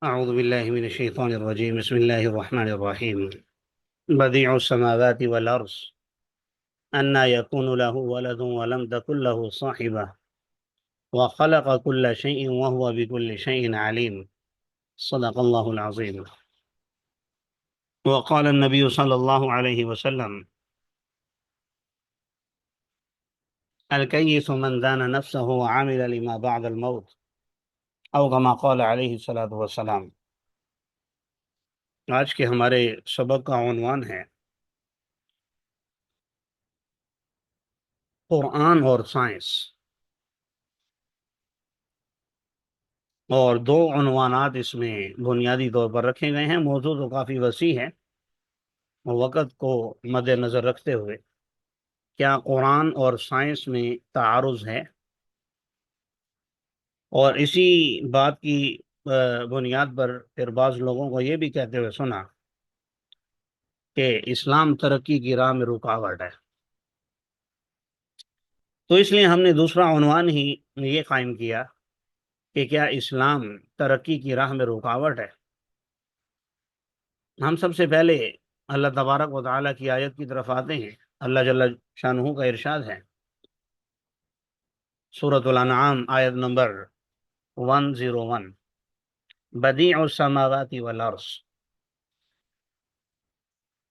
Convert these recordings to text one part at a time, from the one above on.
أعوذ بالله من الشيطان الرجيم بسم الله الرحمن الرحيم بديع السماوات والأرض أنى يكون له ولد ولم تكن له صاحبة وخلق كل شيء وهو بكل شيء عليم صدق الله العظيم. وقال النبي صلى الله عليه وسلم الكيس من دان نفسه وعمل لما بعد الموت أو كما قال عليه الصلاة والسلام. آج کے ہمارے سبق کا عنوان ہے قرآن اور سائنس، اور دو عنوانات اس میں بنیادی طور پر رکھے گئے ہیں۔ موضوع تو کافی وسیع ہے، وقت کو مد نظر رکھتے ہوئے کیا قرآن اور سائنس میں تعارض ہے، اور اسی بات کی بنیاد پر پھر بعض لوگوں کو یہ بھی کہتے ہوئے سنا کہ اسلام ترقی کی راہ میں رکاوٹ ہے۔ تو اس لیے ہم نے دوسرا عنوان ہی یہ قائم کیا کہ کیا اسلام ترقی کی راہ میں رکاوٹ ہے۔ ہم سب سے پہلے اللہ تبارک و تعالیٰ کی آیت کی طرف آتے ہیں۔ اللہ جل شانہ کا ارشاد ہے سورۃ الانعام آیت نمبر 101، بدیع السماوات والارض،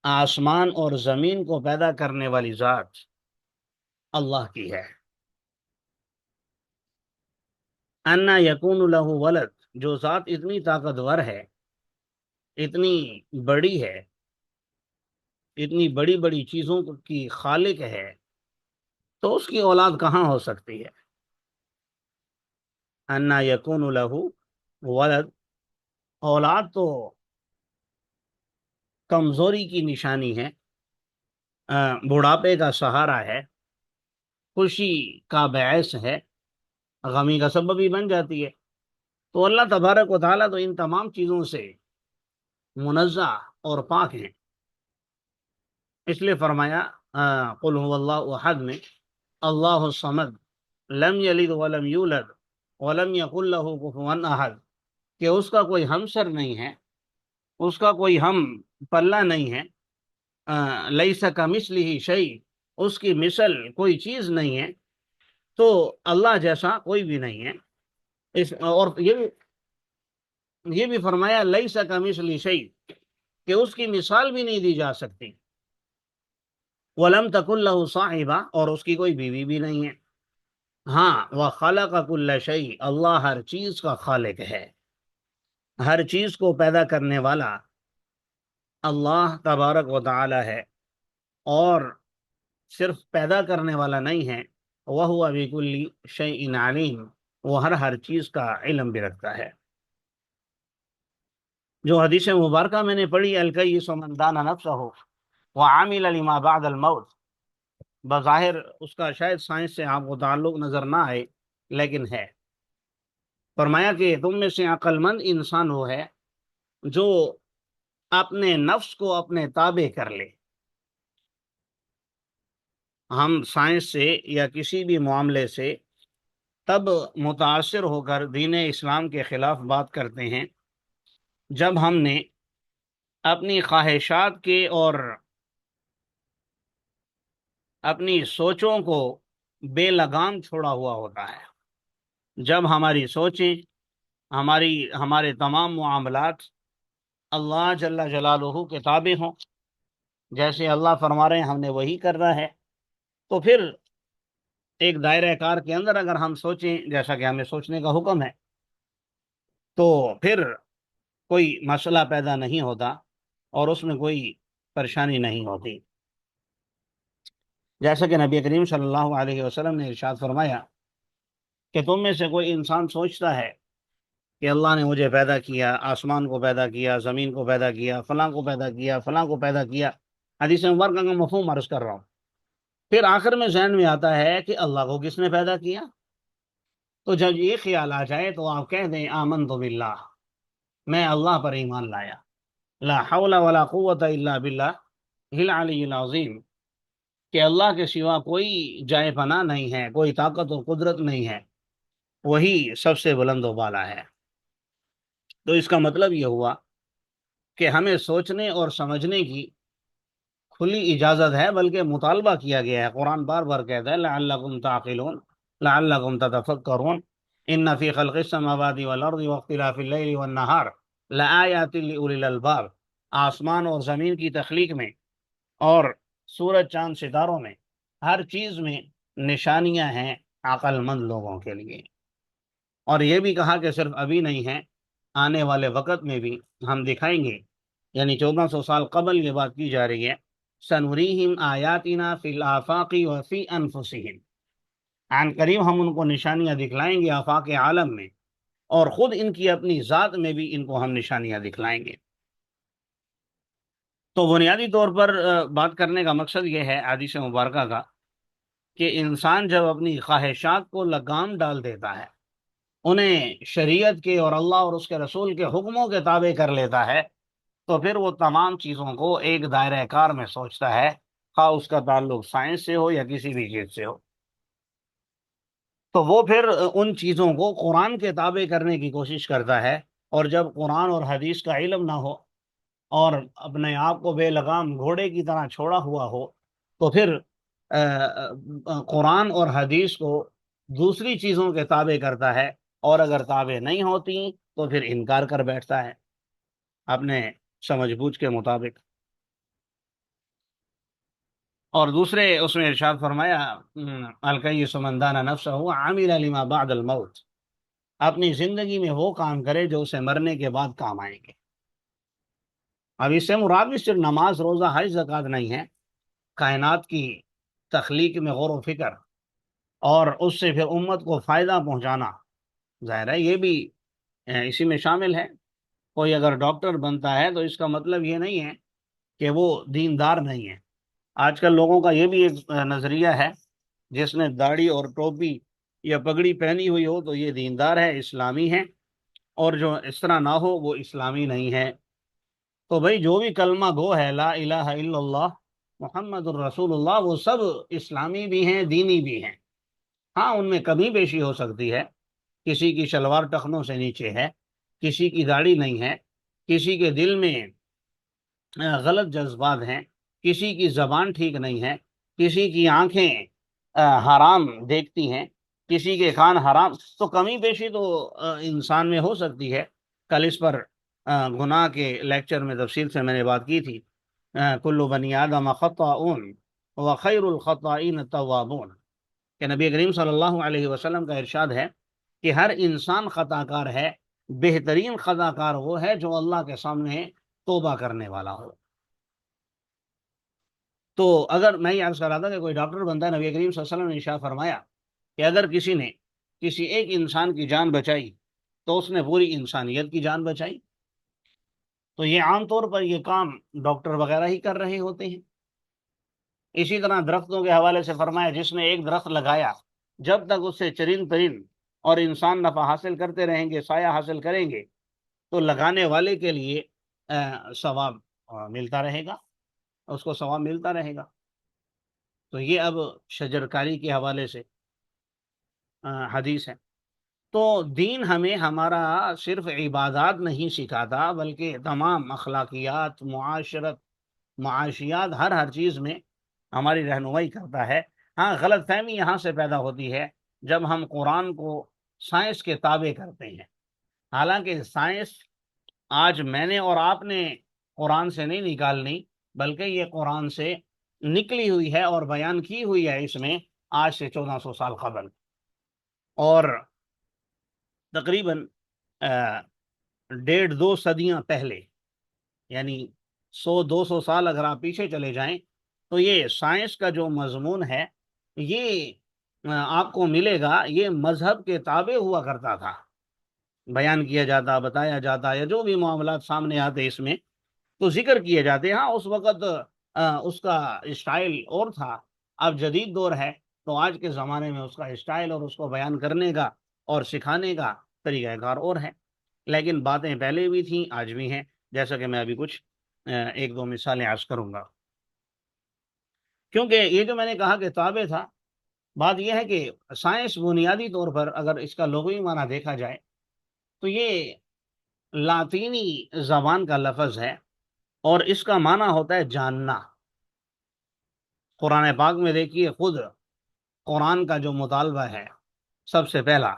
آسمان اور زمین کو پیدا کرنے والی ذات اللہ کی ہے۔ انا یکون لہ ولد، جو ذات اتنی طاقتور ہے، اتنی بڑی ہے، اتنی بڑی بڑی چیزوں کی خالق ہے، تو اس کی اولاد کہاں ہو سکتی ہے؟ انا یکون لہ ولد، اولاد تو کمزوری کی نشانی ہے، بڑھاپے کا سہارا ہے، خوشی کا باعث ہے، غمی کا سبب بھی بن جاتی ہے۔ تو اللہ تبارک و تعالیٰ تو ان تمام چیزوں سے منزہ اور پاک ہیں۔ اس لیے فرمایا قل هو اللہ احد میں، اللہ الصمد لم یلد ولم یولد ولم یکن لہ کفوا احد، کہ اس کا کوئی ہمسر نہیں ہے، اس کا کوئی ہم پلہ نہیں ہے، لیس کمثلہ شیء، اس کی مثل کوئی چیز نہیں ہے، تو اللہ جیسا کوئی بھی نہیں ہے۔ اور یہ بھی فرمایا لیس کمثلہ شیء، کہ اس کی مثال بھی نہیں دی جا سکتی۔ وَلَمْ تَكُنْ لَهُ صَاحِبَةٌ، اور اس کی کوئی بیوی بھی نہیں ہے۔ ہاں، وَخَلَقَ كُلَّ شَيْءٍ، اللہ ہر چیز کا خالق ہے، ہر چیز کو پیدا کرنے والا اللہ تبارک و تعالی ہے، اور صرف پیدا کرنے والا نہیں ہے، وَهُوَ بِكُلِّ شَيْءٍ عَلِيمٌ، وہ ہر چیز کا علم بھی رکھتا ہے۔ جو حدیث مبارکہ میں نے پڑھی، الکیس من دان نفسہ وعمل لما بعد الموت، بظاہر اس کا شاید سائنس سے آپ کو تعلق نظر نہ آئے، لیکن ہے۔ فرمایا کہ تم میں سے عقل مند انسان وہ ہے جو اپنے نفس کو اپنے تابع کر لے۔ ہم سائنس سے یا کسی بھی معاملے سے تب متاثر ہو کر دین اسلام کے خلاف بات کرتے ہیں جب ہم نے اپنی خواہشات کے اور اپنی سوچوں کو بے لگام چھوڑا ہوا ہوتا ہے، جب ہماری سوچیں، ہمارے تمام معاملات اللہ جل جلالہ کے تابع ہوں، جیسے اللہ فرما رہے ہیں ہم نے وہی کرنا ہے، تو پھر ایک دائرہ کار کے اندر اگر ہم سوچیں جیسا کہ ہمیں سوچنے کا حکم ہے، تو پھر کوئی مسئلہ پیدا نہیں ہوتا اور اس میں کوئی پریشانی نہیں ہوتی۔ جیسا کہ نبی کریم صلی اللہ علیہ وسلم نے ارشاد فرمایا کہ تم میں سے کوئی انسان سوچتا ہے کہ اللہ نے مجھے پیدا کیا، آسمان کو پیدا کیا، زمین کو پیدا کیا، فلاں کو پیدا کیا، فلاں کو پیدا کیا، حدیث مبارکہ کا مفہوم عرض کر رہا ہوں، پھر آخر میں ذہن میں آتا ہے کہ اللہ کو کس نے پیدا کیا؟ تو جب یہ خیال آ جائے تو آپ کہہ دیں آمنت باللہ، میں اللہ پر ایمان لایا، لا حول ولا قوت الا باللہ العلی العظیم، کہ اللہ کے سوا کوئی جائے پناہ نہیں ہے، کوئی طاقت و قدرت نہیں ہے، وہی سب سے بلند و بالا ہے۔ تو اس کا مطلب یہ ہوا کہ ہمیں سوچنے اور سمجھنے کی کھلی اجازت ہے، بلکہ مطالبہ کیا گیا ہے۔ قرآن بار بار کہتا ہے لعلکم تعقلون، لعلکم تتفکرون، ان فی خلق السماوات والارض واختلاف اللیل والنہار لآیات لأولی الالباب۔ آسمان اور زمین کی تخلیق میں اور سورج چاند ستاروں میں، ہر چیز میں نشانیاں ہیں عقل مند لوگوں کے لیے۔ اور یہ بھی کہا کہ صرف ابھی نہیں ہے، آنے والے وقت میں بھی ہم دکھائیں گے، یعنی 1400 سال قبل یہ بات کی جا رہی ہے، سنوریہم آیاتنا فی الآفاق وفی انفسہم، عن قریب ہم ان کو نشانیاں دکھلائیں گے آفاق عالم میں، اور خود ان کی اپنی ذات میں بھی ان کو ہم نشانیاں دکھلائیں گے۔ تو بنیادی طور پر بات کرنے کا مقصد یہ ہے حدیث مبارکہ کا، کہ انسان جب اپنی خواہشات کو لگام ڈال دیتا ہے، انہیں شریعت کے اور اللہ اور اس کے رسول کے حکموں کے تابع کر لیتا ہے، تو پھر وہ تمام چیزوں کو ایک دائرہ کار میں سوچتا ہے، خواہ اس کا تعلق سائنس سے ہو یا کسی بھی چیز سے ہو۔ تو وہ پھر ان چیزوں کو قرآن کے تابع کرنے کی کوشش کرتا ہے، اور جب قرآن اور حدیث کا علم نہ ہو اور اپنے آپ کو بے لگام گھوڑے کی طرح چھوڑا ہوا ہو، تو پھر قرآن اور حدیث کو دوسری چیزوں کے تابع کرتا ہے، اور اگر تابع نہیں ہوتی تو پھر انکار کر بیٹھتا ہے اپنے سمجھ بوجھ کے مطابق۔ اور دوسرے اس میں ارشاد فرمایا الکیس من دان نفسہ عامل لما بعد الموت، اپنی زندگی میں وہ کام کرے جو اسے مرنے کے بعد کام آئیں گے۔ اب اس سے مراد بھی صرف نماز، روزہ، حج، زکوٰۃ نہیں ہے، کائنات کی تخلیق میں غور و فکر اور اس سے پھر امت کو فائدہ پہنچانا، ظاہر ہے یہ بھی اسی میں شامل ہے۔ کوئی اگر ڈاکٹر بنتا ہے تو اس کا مطلب یہ نہیں ہے کہ وہ دیندار نہیں ہے۔ آج کل لوگوں کا یہ بھی ایک نظریہ ہے، جس نے داڑھی اور ٹوپی یا پگڑی پہنی ہوئی ہو تو یہ دیندار ہے، اسلامی ہے، اور جو اس طرح نہ ہو وہ اسلامی نہیں ہے۔ تو بھائی جو بھی کلمہ گو ہے لا الہ الا اللہ محمد الرسول اللہ، وہ سب اسلامی بھی ہیں، دینی بھی ہیں۔ ہاں ان میں کمی بیشی ہو سکتی ہے، کسی کی شلوار ٹخنوں سے نیچے ہے، کسی کی داڑھی نہیں ہے، کسی کے دل میں غلط جذبات ہیں، کسی کی زبان ٹھیک نہیں ہے، کسی کی آنکھیں حرام دیکھتی ہیں، کسی کے کان حرام، تو کمی بیشی تو انسان میں ہو سکتی ہے۔ کل اس پر گناہ کے لیکچر میں تفصیل سے میں نے بات کی تھی، کل بنی آدم خطاؤن وخیر الخطائین التوابون، کہ نبی کریم صلی اللہ علیہ وسلم کا ارشاد ہے کہ ہر انسان خطا کار ہے، بہترین خطا کار وہ ہے جو اللہ کے سامنے توبہ کرنے والا ہو۔ تو اگر میں یہ عرض کر رہا تھا کہ کوئی ڈاکٹر بنتا ہے، نبی کریم صلی اللہ علیہ وسلم نے ارشاد فرمایا کہ اگر کسی نے کسی ایک انسان کی جان بچائی تو اس نے پوری انسانیت کی جان بچائی۔ تو یہ عام طور پر یہ کام ڈاکٹر وغیرہ ہی کر رہے ہوتے ہیں۔ اسی طرح درختوں کے حوالے سے فرمایا جس نے ایک درخت لگایا، جب تک اس سے چرند پرند اور انسان نفع حاصل کرتے رہیں گے، سایہ حاصل کریں گے، تو لگانے والے کے لیے ثواب ملتا رہے گا، اس کو ثواب ملتا رہے گا۔ تو یہ اب شجرکاری کے حوالے سے حدیث ہے۔ تو دین ہمیں ہمارا صرف عبادات نہیں سکھاتا، بلکہ تمام اخلاقیات، معاشرت، معاشیات، ہر چیز میں ہماری رہنمائی کرتا ہے۔ ہاں غلط فہمی یہاں سے پیدا ہوتی ہے جب ہم قرآن کو سائنس کے تابع کرتے ہیں، حالانکہ سائنس آج میں نے اور آپ نے قرآن سے نہیں نکالنی، بلکہ یہ قرآن سے نکلی ہوئی ہے اور بیان کی ہوئی ہے اس میں آج سے 1400 سال قبل، اور تقریباً 1.5-2 صدیاں پہلے، یعنی 100-200 سال اگر آپ پیچھے چلے جائیں تو یہ سائنس کا جو مضمون ہے یہ آپ کو ملے گا، یہ مذہب کے تابع ہوا کرتا تھا، بیان کیا جاتا، بتایا جاتا، یا جو بھی معاملات سامنے آتے اس میں تو ذکر کیے جاتے۔ ہاں اس وقت اس کا اسٹائل اور تھا، اب جدید دور ہے تو آج کے زمانے میں اس کا اسٹائل اور اس کو بیان کرنے کا اور سکھانے کا طریقہ کار اور ہے، لیکن باتیں پہلے بھی تھیں، آج بھی ہیں، جیسا کہ میں ابھی کچھ 1-2 مثالیں عرض کروں گا۔ کیونکہ یہ جو میں نے کہا کہ تابع تھا، بات یہ ہے کہ سائنس بنیادی طور پر اگر اس کا لغوی معنی دیکھا جائے تو یہ لاطینی زبان کا لفظ ہے اور اس کا معنی ہوتا ہے جاننا۔ قرآن پاک میں دیکھیے خود قرآن کا جو مطالبہ ہے، سب سے پہلا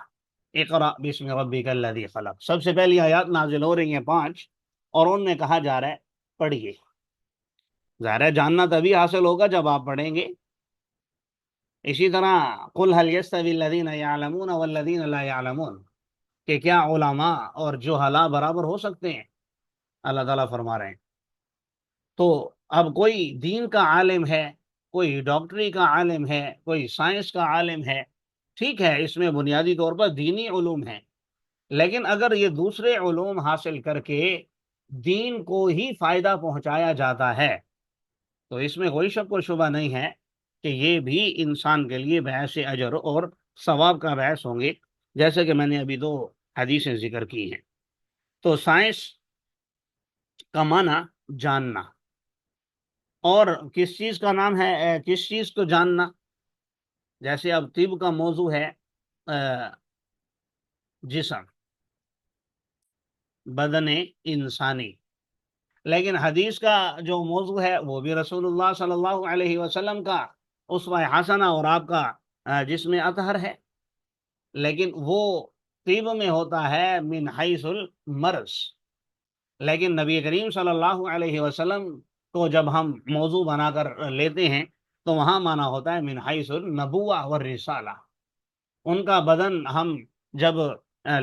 اقرأ بسم ربک الذی خلق، سب سے پہلی آیات نازل ہو رہی ہیں 5، اور ان میں کہا جا رہا ہے پڑھیے۔ ظاہر ہے جاننا تبھی حاصل ہوگا جب آپ پڑھیں گے۔ اسی طرح قل هل يستوي الذین یعلمون والذین لا یعلمون، کہ کیا علماء اور جہلاء برابر ہو سکتے ہیں؟ اللہ تعالیٰ فرما رہے ہیں۔ تو اب کوئی دین کا عالم ہے، کوئی ڈاکٹری کا عالم ہے، کوئی سائنس کا عالم ہے، ٹھیک ہے، اس میں بنیادی طور پر دینی علوم ہیں، لیکن اگر یہ دوسرے علوم حاصل کر کے دین کو ہی فائدہ پہنچایا جاتا ہے تو اس میں کوئی شک و شبہ نہیں ہے کہ یہ بھی انسان کے لیے باعث اجر اور ثواب کا باعث ہوں گے، جیسے کہ میں نے ابھی 2 حدیثیں ذکر کی ہیں۔ تو سائنس کا معنی جاننا، اور کس چیز کا نام ہے کس چیز کو جاننا؟ جیسے اب طب کا موضوع ہے جسم، بدن انسانی، لیکن حدیث کا جو موضوع ہے وہ بھی رسول اللہ صلی اللہ علیہ وسلم کا اسوہ حسنہ اور آپ کا جسم اطہر ہے، لیکن وہ طب میں ہوتا ہے من حیث المرض، لیکن نبی کریم صلی اللہ علیہ وسلم کو جب ہم موضوع بنا کر لیتے ہیں تو وہاں مانا ہوتا ہے من حیث النبوہ والرسالہ۔ ان کا بدن ہم جب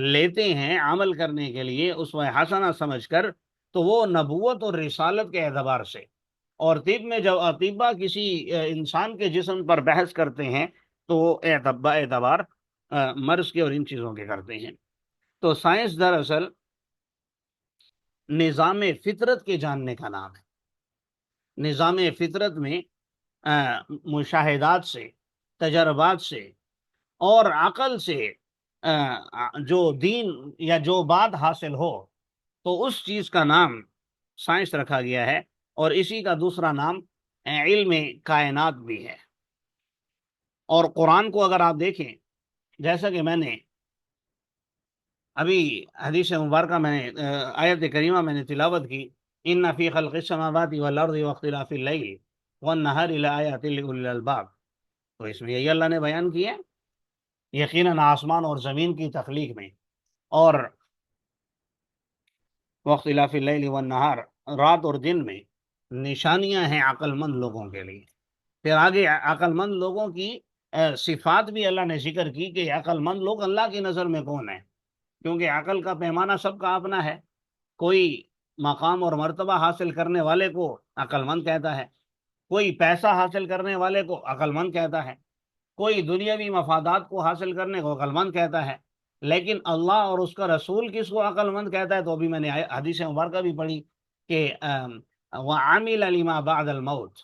لیتے ہیں عمل کرنے کے لیے اسوہ حسنہ سمجھ کر، تو وہ نبوت اور رسالت کے اعتبار سے، اور طب میں جب اطباء کسی انسان کے جسم پر بحث کرتے ہیں تو وہ اعتبار مرض کے اور ان چیزوں کے کرتے ہیں۔ تو سائنس دراصل نظام فطرت کے جاننے کا نام ہے۔ نظام فطرت میں مشاہدات سے، تجربات سے اور عقل سے جو دین یا جو بات حاصل ہو تو اس چیز کا نام سائنس رکھا گیا ہے، اور اسی کا دوسرا نام علم کائنات بھی ہے۔ اور قرآن کو اگر آپ دیکھیں، جیسا کہ میں نے ابھی حدیث مبارکہ میں نے آیت کریمہ میں نے تلاوت کی، ان فی خلق السماوات والارض واختلاف اللیل والنہار لآیات لأولی الالباب، تو اس میں یہی اللہ نے بیان کیا یقیناً آسمان اور زمین کی تخلیق میں اور واختلاف اللیل والنہار، رات اور دن میں نشانیاں ہیں عقل مند لوگوں کے لیے۔ پھر آگے عقل مند لوگوں کی صفات بھی اللہ نے ذکر کی کہ عقل مند لوگ اللہ کی نظر میں کون ہیں، کیونکہ عقل کا پیمانہ سب کا اپنا ہے۔ کوئی مقام اور مرتبہ حاصل کرنے والے کو عقل مند کہتا ہے، کوئی پیسہ حاصل کرنے والے کو عقل مند کہتا ہے، کوئی دنیاوی مفادات کو حاصل کرنے کو عقل مند کہتا ہے، لیکن اللہ اور اس کا رسول کس کو عقل مند کہتا ہے؟ تو ابھی میں نے حدیث مبارکہ بھی پڑھی کہ وَعَمِلَ لِمَا بَعْدَ الْمَوْتِ،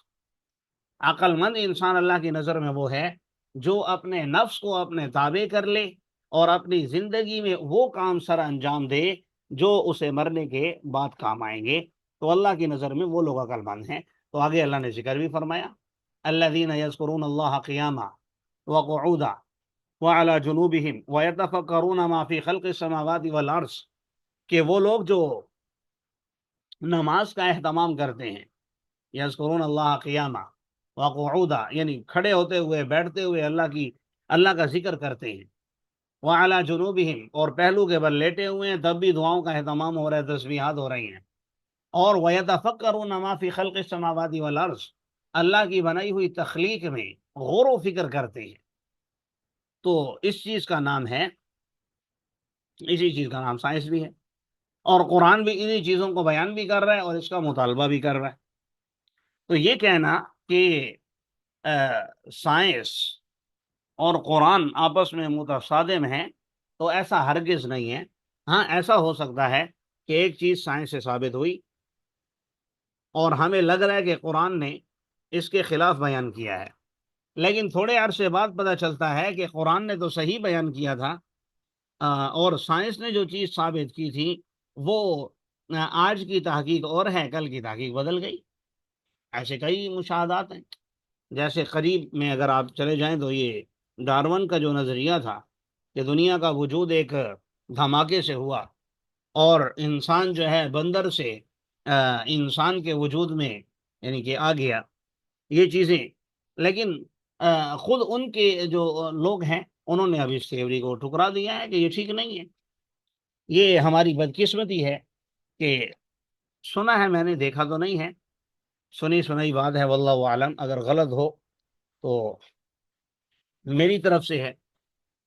عقل مند انسان اللہ کی نظر میں وہ ہے جو اپنے نفس کو اپنے تابع کر لے اور اپنی زندگی میں وہ کام سر انجام دے جو اسے مرنے کے بعد کام آئیں گے، تو اللہ کی نظر میں وہ لوگ عقل مند ہیں۔ تو آگے اللہ نے ذکر بھی فرمایا الذین یذکرون اللہ قیاما وقعودا وعلی جنوبہم ویتفکرون ما فی خلق السماوات والارض، کہ وہ لوگ جو نماز کا اہتمام کرتے ہیں، یذکرون اللہ قیاما وقعودا یعنی کھڑے ہوتے ہوئے، بیٹھتے ہوئے اللہ کا ذکر کرتے ہیں، وعلی جنوبہم اور پہلو کے بل لیٹے ہوئے ہیں تب بھی دعاؤں کا اہتمام ہو رہا ہے، تسبیحات ہو رہی ہیں، اور وَيَتَفَكَّرُونَ مَا فِي خَلْقِ السَّمَاوَاتِ وَالْأَرْضِ اللہ کی بنائی ہوئی تخلیق میں غور و فکر کرتے ہیں، تو اس چیز کا نام ہے، اسی چیز کا نام سائنس بھی ہے، اور قرآن بھی انہی چیزوں کو بیان بھی کر رہا ہے اور اس کا مطالبہ بھی کر رہا ہے۔ تو یہ کہنا کہ سائنس اور قرآن آپس میں متصادم ہیں تو ایسا ہرگز نہیں ہے۔ ہاں ایسا ہو سکتا ہے کہ ایک چیز سائنس سے ثابت ہوئی اور ہمیں لگ رہا ہے کہ قرآن نے اس کے خلاف بیان کیا ہے، لیکن تھوڑے عرصے بعد پتہ چلتا ہے کہ قرآن نے تو صحیح بیان کیا تھا، اور سائنس نے جو چیز ثابت کی تھی وہ آج کی تحقیق اور ہے، کل کی تحقیق بدل گئی۔ ایسے کئی مشاہدات ہیں، جیسے قریب میں اگر آپ چلے جائیں تو یہ ڈارون کا جو نظریہ تھا کہ دنیا کا وجود ایک دھماکے سے ہوا اور انسان جو ہے بندر سے انسان کے وجود میں یعنی کہ آ گیا، یہ چیزیں، لیکن خود ان کے جو لوگ ہیں انہوں نے اب اس تھیوری کو ٹھکرا دیا ہے کہ یہ ٹھیک نہیں ہے۔ یہ ہماری بدقسمتی ہے کہ سنا ہے، میں نے دیکھا تو نہیں ہے، سنی سنائی بات ہے، واللہ عالم، اگر غلط ہو تو میری طرف سے ہے،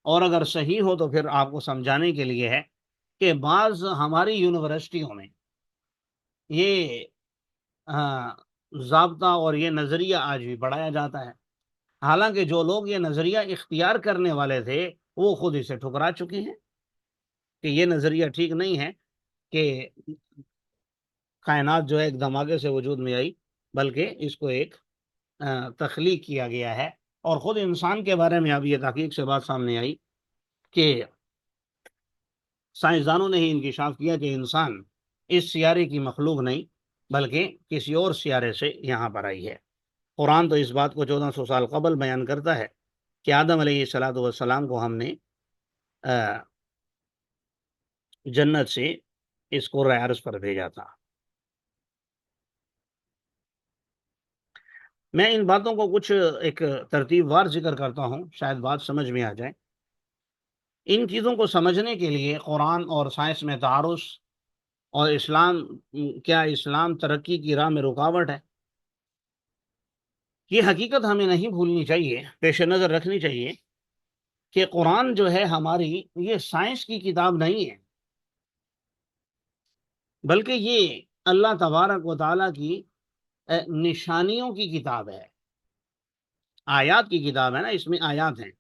اور اگر صحیح ہو تو پھر آپ کو سمجھانے کے لیے ہے کہ بعض ہماری یونیورسٹیوں میں یہ ضابطہ اور یہ نظریہ آج بھی پڑھایا جاتا ہے، حالانکہ جو لوگ یہ نظریہ اختیار کرنے والے تھے وہ خود اسے ٹھکرا چکے ہیں کہ یہ نظریہ ٹھیک نہیں ہے کہ کائنات جو ہے ایک دھماکے سے وجود میں آئی، بلکہ اس کو ایک تخلیق کیا گیا ہے۔ اور خود انسان کے بارے میں اب یہ تحقیق سے بات سامنے آئی کہ سائنسدانوں نے ہی انکشاف کیا کہ انسان اس سیارے کی مخلوق نہیں بلکہ کسی اور سیارے سے یہاں پر آئی ہے۔ قرآن تو اس بات کو 1400 سال قبل بیان کرتا ہے کہ آدم علیہ الصلاۃ والسلام کو ہم نے جنت سے اس کرۂ ارض پر بھیجا تھا۔ میں ان باتوں کو کچھ ایک ترتیب وار ذکر کرتا ہوں، شاید بات سمجھ میں آ جائے۔ ان چیزوں کو سمجھنے کے لیے قرآن اور سائنس میں تعارض، اور اسلام، کیا اسلام ترقی کی راہ میں رکاوٹ ہے، یہ حقیقت ہمیں نہیں بھولنی چاہیے، پیش نظر رکھنی چاہیے کہ قرآن جو ہے ہماری، یہ سائنس کی کتاب نہیں ہے، بلکہ یہ اللہ تبارک و تعالیٰ کی نشانیوں کی کتاب ہے، آیات کی کتاب ہے نا، اس میں آیات ہیں،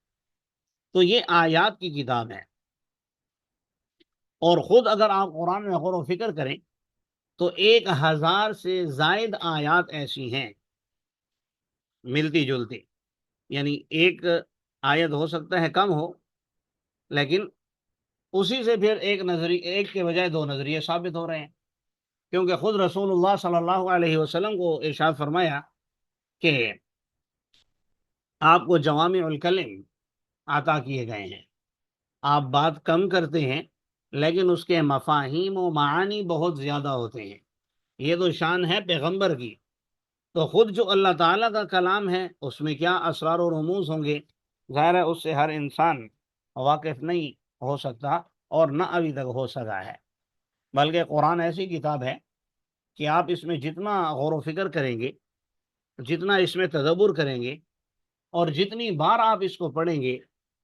تو یہ آیات کی کتاب ہے۔ اور خود اگر آپ قرآن میں غور و فکر کریں تو 1000 سے زائد آیات ایسی ہیں ملتی جلتی، یعنی ایک آیت ہو سکتا ہے کم ہو، لیکن اسی سے پھر ایک نظریہ، ایک کے بجائے دو نظریے ثابت ہو رہے ہیں، کیونکہ خود رسول اللہ صلی اللہ علیہ وسلم کو ارشاد فرمایا کہ آپ کو جوامع الکلم عطا کیے گئے ہیں، آپ بات کم کرتے ہیں لیکن اس کے مفاہیم و معانی بہت زیادہ ہوتے ہیں، یہ تو شان ہے پیغمبر کی۔ تو خود جو اللہ تعالیٰ کا کلام ہے اس میں کیا اسرار و رموز ہوں گے، ظاہر ہے اس سے ہر انسان واقف نہیں ہو سکتا، اور نہ ابھی تک ہو سکا ہے، بلکہ قرآن ایسی کتاب ہے کہ آپ اس میں جتنا غور و فکر کریں گے، جتنا اس میں تدبر کریں گے، اور جتنی بار آپ اس کو پڑھیں گے،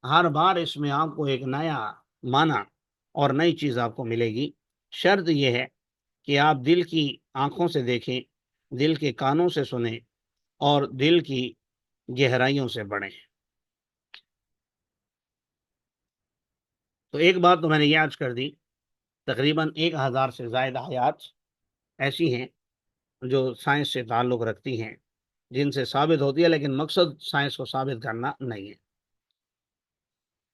ہر بار اس میں آپ کو ایک نیا معنی اور نئی چیز آپ کو ملے گی۔ شرط یہ ہے کہ آپ دل کی آنکھوں سے دیکھیں، دل کے کانوں سے سنیں، اور دل کی گہرائیوں سے پڑھیں۔ تو ایک بات تو میں نے یہ آج کر دی، تقریباً 1000 سے زائد آیات ایسی ہیں جو سائنس سے تعلق رکھتی ہیں، جن سے ثابت ہوتی ہے، لیکن مقصد سائنس کو ثابت کرنا نہیں ہے۔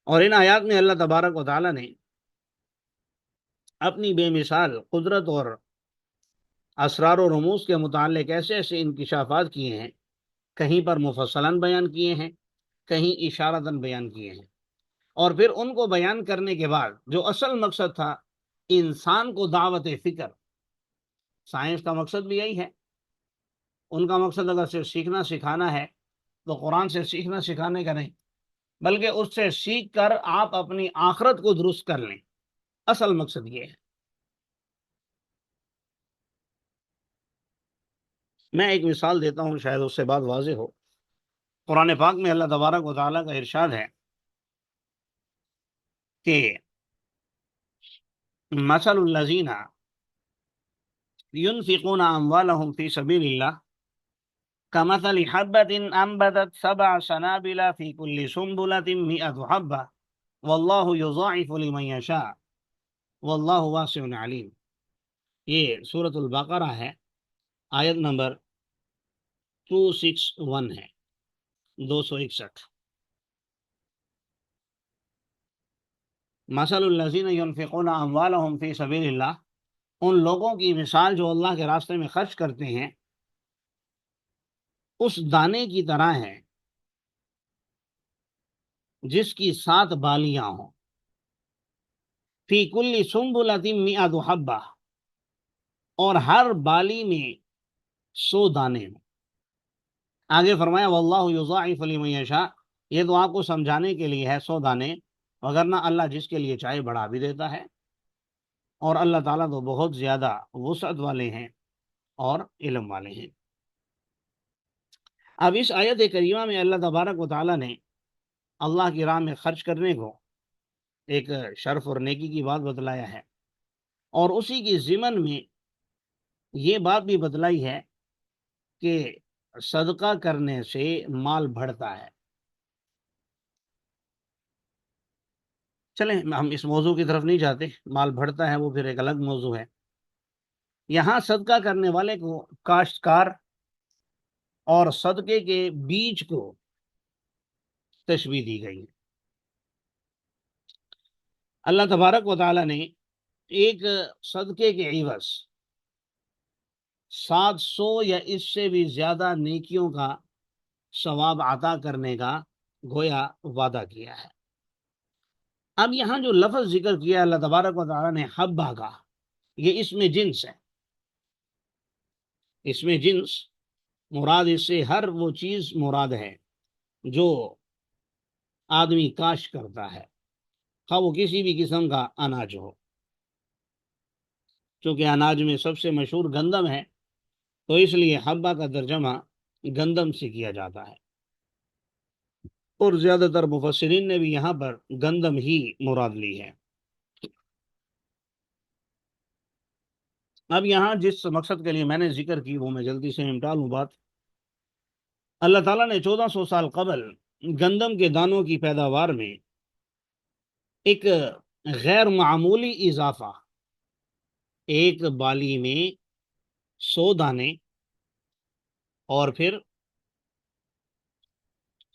اور ان آیات میں اللہ تبارک و تعالیٰ نے اپنی بے مثال قدرت اور اسرار و رموز کے متعلق ایسے ایسے انکشافات کیے ہیں، کہیں پر مفصلاً بیان کیے ہیں، کہیں اشارتاً بیان کیے ہیں، اور پھر ان کو بیان کرنے کے بعد جو اصل مقصد تھا انسان کو دعوت فکر، سائنس کا مقصد بھی یہی ہے، ان کا مقصد اگر صرف سیکھنا سکھانا ہے تو قرآن سے سیکھنا سکھانے کا نہیں، بلکہ اس سے سیکھ کر آپ اپنی آخرت کو درست کر لیں، اصل مقصد یہ ہے۔ میں ایک مثال دیتا ہوں، شاید اس سے بات واضح ہو۔ قرآن پاک میں اللہ تبارک و تعالیٰ کا ارشاد ہے کہ مثل الذین ينفقون اموالهم في سبيل الله كمثل حبة انبتت 7 سنابل في كل سنبلة 100 حبة والله يضاعف لمن يشاء والله واسع علیم۔ یہ سورۃ البقرہ ہے، آیت نمبر 261 ہے، 261۔ مثل الذین ينفقون اموالهم في سبيل اللہ، ان لوگوں کی مثال جو اللہ کے راستے میں خرچ کرتے ہیں اس دانے کی طرح ہے جس کی 7 بالیاں ہوں، فی کل سنبلۃ مئۃ حبہ، اور ہر بالی میں 100 دانے ہوں۔ آگے فرمایا واللہ یضاعف لمن یشاء، یہ تو آپ کو سمجھانے کے لیے ہے 100 دانے، وگرنہ اللہ جس کے لیے چاہے بڑھا بھی دیتا ہے، اور اللہ تعالیٰ تو بہت زیادہ وسعت والے ہیں اور علم والے ہیں۔ اب اس آیت کریمہ میں اللہ تبارک و تعالیٰ نے اللہ کی راہ میں خرچ کرنے کو ایک شرف اور نیکی کی بات بتلایا ہے، اور اسی کی ضمن میں یہ بات بھی بتلائی ہے کہ صدقہ کرنے سے مال بڑھتا ہے۔ چلیں ہم اس موضوع کی طرف نہیں جاتے، مال بڑھتا ہے وہ پھر ایک الگ موضوع ہے۔ یہاں صدقہ کرنے والے کو کاشتکار اور صدقے کے بیج کو تشبیہ دی گئی ہے۔ اللہ تبارک و تعالی نے ایک صدقے کے عوض 700 یا اس سے بھی زیادہ نیکیوں کا ثواب عطا کرنے کا گویا وعدہ کیا ہے۔ اب یہاں جو لفظ ذکر کیا اللہ تبارک و تعالی نے حبہ کا، یہ اس میں جنس ہے، اس میں جنس مراد، اس سے ہر وہ چیز مراد ہے جو آدمی کاشت کرتا ہے، خواہ وہ کسی بھی قسم کا اناج ہو۔ چونکہ اناج میں سب سے مشہور گندم ہے، تو اس لیے حبہ کا ترجمہ گندم سے کیا جاتا ہے، اور زیادہ تر مفسرین نے بھی یہاں پر گندم ہی مراد لی ہے۔ اب یہاں جس مقصد کے لیے میں نے ذکر کی وہ میں جلدی سے نمٹا لوں بات۔ اللہ تعالیٰ نے 1400 سال قبل گندم کے دانوں کی پیداوار میں ایک غیر معمولی اضافہ، ایک بالی میں 100 دانے اور پھر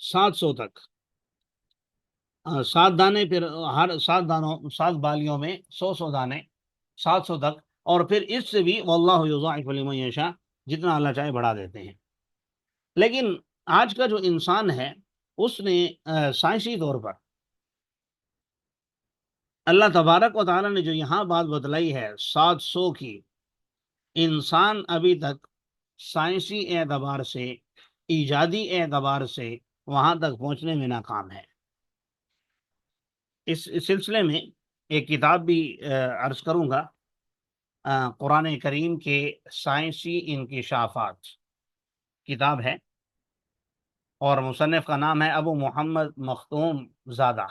700 تک، 7 دانے، پھر ہر 7 دانوں 7 بالیوں میں 100 دانے، 700 تک، اور پھر اس سے بھی واللہ یضاعف لمن یشاء، جتنا اللہ چاہے بڑھا دیتے ہیں۔ لیکن آج کا جو انسان ہے اس نے سائنسی طور پر اللہ تبارک و تعالیٰ نے جو یہاں بات بتلائی ہے 700 کی، انسان ابھی تک سائنسی اعتبار سے، ایجادی اعتبار سے وہاں تک پہنچنے میں ناکام ہے۔ اس سلسلے میں ایک کتاب بھی عرض کروں گا، قرآن کریم کے سائنسی انکشافات کتاب ہے، اور مصنف کا نام ہے ابو محمد مختوم زادہ۔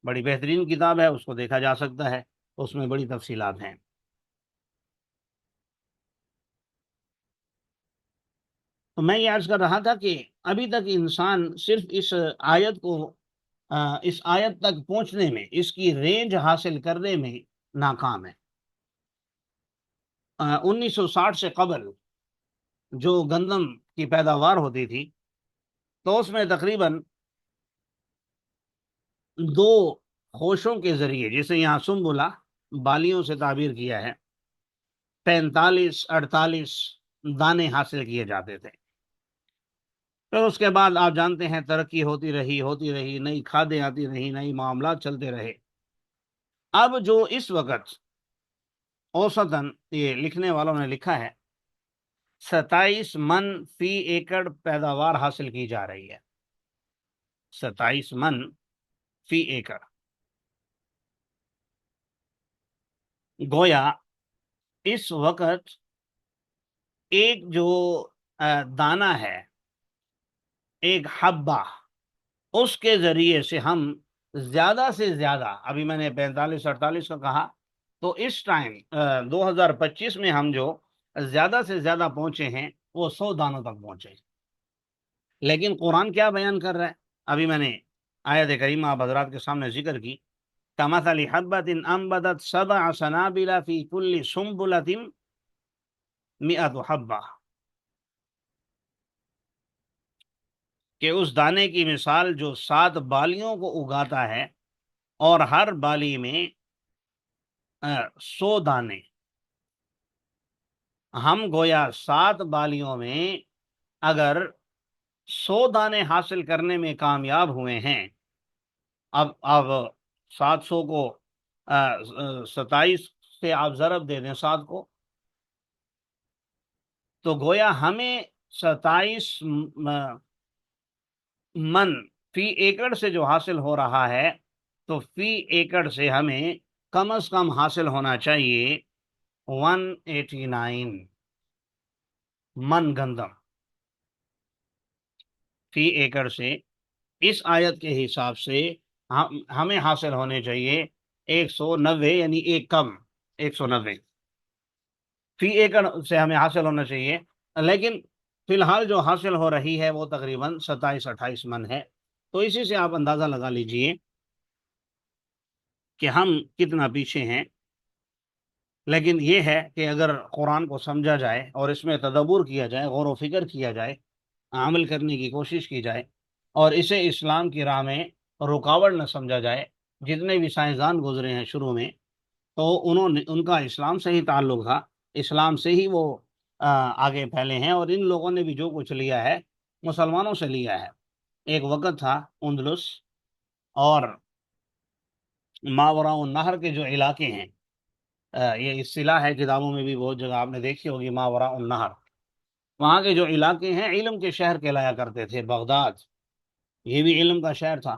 بڑی بہترین کتاب ہے، اس کو دیکھا جا سکتا ہے، اس میں بڑی تفصیلات ہیں۔ تو میں یہ عرض کر رہا تھا کہ ابھی تک انسان صرف اس آیت تک پہنچنے میں، اس کی رینج حاصل کرنے میں ناکام ہے۔ 1960 سے قبل جو گندم کی پیداوار ہوتی تھی تو اس میں تقریباً 2 خوشوں کے ذریعے، جسے یہاں سنبلہ بالیوں سے تعبیر کیا ہے، 45-48 دانے حاصل کیے جاتے تھے۔ پھر اس کے بعد آپ جانتے ہیں ترقی ہوتی رہی، نئی کھادیں آتی رہی، نئی معاملات چلتے رہے۔ اب جو اس وقت اوسطاً یہ لکھنے والوں نے لکھا ہے 27 من فی ایکڑ پیداوار حاصل کی جا رہی ہے، 27 من فی ایکڑ۔ گویا اس وقت ایک جو دانہ ہے، ایک حبہ، اس کے ذریعے سے ہم زیادہ سے زیادہ، ابھی میں نے 45-48 کا کہا، تو اس ٹائم 2025 میں ہم جو زیادہ سے زیادہ پہنچے ہیں وہ 100 دانوں تک پہنچے ہیں۔ لیکن قرآن کیا بیان کر رہا ہے؟ ابھی میں نے آیت کریمہ آپ حضرات کے سامنے ذکر کی، کمثل حبۃ انبتت 7 سنابل فی کل سنبلۃ 100 حبہ، کہ اس دانے کی مثال جو 7 بالیوں کو اگاتا ہے اور ہر بالی میں 100 دانے۔ ہم گویا 7 بالیوں میں اگر 100 دانے حاصل کرنے میں کامیاب ہوئے ہیں، اب 700 کو 27 سے آپ ضرب دے دیں 7 کو، تو گویا ہمیں 27 من فی ایکڑ سے جو حاصل ہو رہا ہے، تو فی ایکڑ سے ہمیں کم از کم حاصل ہونا چاہیے 189 من گندم فی ایکڑ سے۔ اس آیت کے حساب سے ہمیں حاصل ہونے چاہیے 190، یعنی ایک کم 190 فی ایکڑ سے ہمیں حاصل ہونا چاہیے، لیکن فی الحال جو حاصل ہو رہی ہے وہ تقریباً 27-28 من ہے۔ تو اسی سے آپ اندازہ لگا لیجئے کہ ہم کتنا پیچھے ہیں۔ لیکن یہ ہے کہ اگر قرآن کو سمجھا جائے اور اس میں تدبر کیا جائے، غور و فکر کیا جائے، عمل کرنے کی کوشش کی جائے، اور اسے اسلام کی راہ میں رکاوٹ نہ سمجھا جائے، جتنے بھی سائنسدان گزرے ہیں شروع میں، تو ان کا اسلام سے ہی تعلق تھا، اسلام سے ہی وہ آگے پھیلے ہیں، اور ان لوگوں نے بھی جو کچھ لیا ہے مسلمانوں سے لیا ہے۔ ایک وقت تھا اندلس اور ماوراء النہر کے جو علاقے ہیں، یہ اصطلاح ہے کتابوں میں بھی بہت جگہ آپ نے دیکھی ہوگی، ماوراء النہر، وہاں کے جو علاقے ہیں علم کے شہر کہلایا کرتے تھے۔ بغداد یہ بھی علم کا شہر تھا۔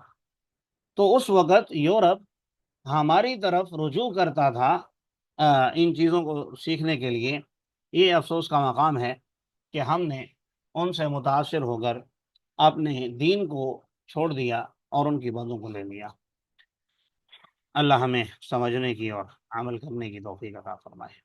تو اس وقت یورپ ہماری طرف رجوع کرتا تھا ان چیزوں کو سیکھنے کے لیے۔ یہ افسوس کا مقام ہے کہ ہم نے ان سے متاثر ہو کر اپنے دین کو چھوڑ دیا اور ان کی باتوں کو لے لیا۔ اللہ ہمیں سمجھنے کی اور عمل کرنے کی توفیق عطا فرمائے۔